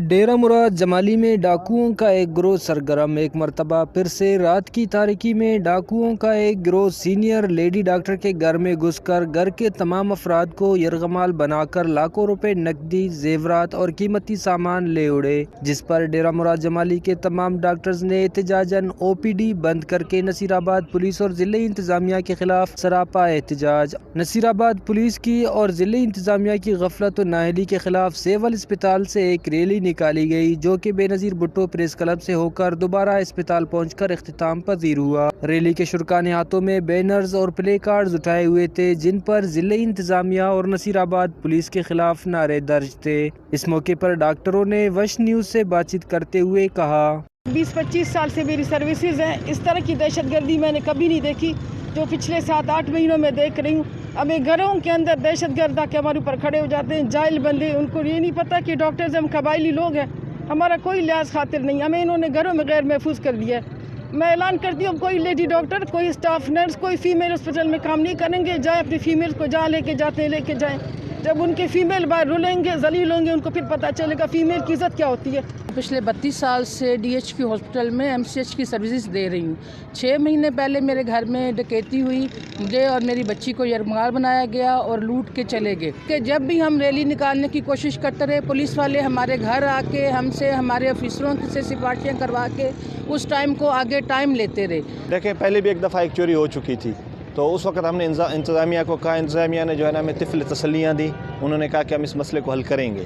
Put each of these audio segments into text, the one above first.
ڈیرہ مراد جمالی میں ڈاکوؤں کا ایک گروہ سرگرم، ایک مرتبہ پھر سے رات کی تاریکی میں ڈاکوؤں کا ایک گروہ سینئر لیڈی ڈاکٹر کے گھر میں گھس کر گھر کے تمام افراد کو یرغمال بنا کر لاکھوں روپے نقدی، زیورات اور قیمتی سامان لے اڑے، جس پر ڈیرہ مراد جمالی کے تمام ڈاکٹرز نے احتجاجاً OPD بند کر کے نصیر آباد پولیس اور ضلعی انتظامیہ کے خلاف سراپا احتجاج۔ نصیر آباد پولیس کی اور ضلعی انتظامیہ کی غفلت و نااہلی کے خلاف سیول اسپتال سے ایک ریلی نکالی گئی، جو کہ بے نظیر بھٹو پریس کلب سے ہو کر دوبارہ اسپتال پہنچ کر اختتام پذیر ہوا۔ ریلی کے شرکاء نے ہاتھوں میں بینرز اور پلے کارڈز اٹھائے ہوئے تھے، جن پر ضلعی انتظامیہ اور نصیر آباد پولیس کے خلاف نعرے درج تھے۔ اس موقع پر ڈاکٹروں نے وش نیوز سے بات چیت کرتے ہوئے کہا: 20-25 سال سے میری سروسز ہیں، اس طرح کی دہشت گردی میں نے کبھی نہیں دیکھی جو پچھلے 7-8 مہینوں میں دیکھ رہی ہوں۔ ہمیں گھروں کے اندر دہشت گرد آ کے ہمارے اوپر کھڑے ہو جاتے ہیں، جائل بندے، ان کو یہ نہیں پتہ کہ ڈاکٹرز ہم قبائلی لوگ ہیں، ہمارا کوئی لحاظ خاطر نہیں، ہمیں انہوں نے گھروں میں غیر محفوظ کر دیا ہے۔ میں اعلان کرتی ہوں، کوئی لیڈی ڈاکٹر، کوئی اسٹاف نرس، کوئی فیمیل ہاسپٹل میں کام نہیں کریں گے، جائیں اپنی فیمیل کو جہاں لے کے جاتے ہیں لے کے جائیں۔ جب ان کے فیمیل باہر رولیں گے، ذلیل ہوں گے، ان کو پھر پتہ چلے گا فیمیل کی عزت کیا ہوتی ہے۔ پچھلے 32 سال سے DHQ ہاسپٹل میں MCH کی سروسز دے رہی ہوں۔ 6 مہینے پہلے میرے گھر میں ڈکیتی ہوئی، مجھے اور میری بچی کو یرغمال بنایا گیا اور لوٹ کے چلے گئے کہ جب بھی ہم ریلی نکالنے کی کوشش کرتے رہے، پولیس والے ہمارے گھر آ کے ہم سے، ہمارے آفیسروں سے سفارشیں کروا کے اس ٹائم کو آگے ٹائم لیتے رہے۔ دیکھیں، پہلے بھی ایک دفعہ ایک چوری ہو چکی تھی، تو اس وقت ہم نے انتظامیہ کو کہا، انتظامیہ نے جو ہے نا ہمیں طفل تسلیاں دی، انہوں نے کہا کہ ہم اس مسئلے کو حل کریں گے،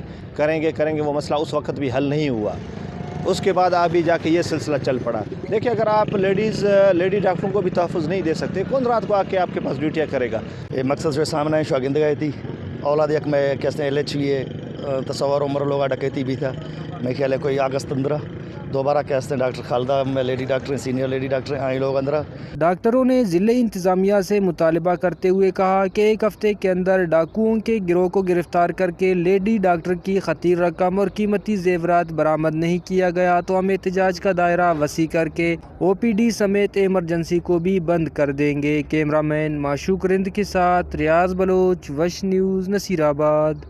وہ مسئلہ اس وقت بھی حل نہیں ہوا۔ اس کے بعد ابھی جا کے یہ سلسلہ چل پڑا۔ دیکھیں، اگر آپ لیڈی ڈاکٹروں کو بھی تحفظ نہیں دے سکتے، کون رات کو آ کے آپ کے پاس ڈیوٹیاں کرے گا؟ یہ مقصد جو سامنے ہے شاگند گئی تھی، اولاد یک میں کیسے LH بھی ہے، تصور عمر لوگا ڈکیتی بھی تھا، میں خیال ہے کوئی اگست 15 دوبارہ کیسے ڈاکٹر خالدہ میں lady doctor, senior lady doctor آئے لوگ اندرا۔ ڈاکٹروں نے ضلعی انتظامیہ سے مطالبہ کرتے ہوئے کہا کہ ایک ہفتے کے اندر ڈاکوؤں کے گروہ کو گرفتار کر کے لیڈی ڈاکٹر کی خطیر رقم اور قیمتی زیورات برآمد نہیں کیا گیا تو ہم احتجاج کا دائرہ وسیع کر کے OPD سمیت ایمرجنسی کو بھی بند کر دیں گے۔ کیمرہ مین معشوق رند کے ساتھ ریاض بلوچ، وش نیوز، نصیر آباد۔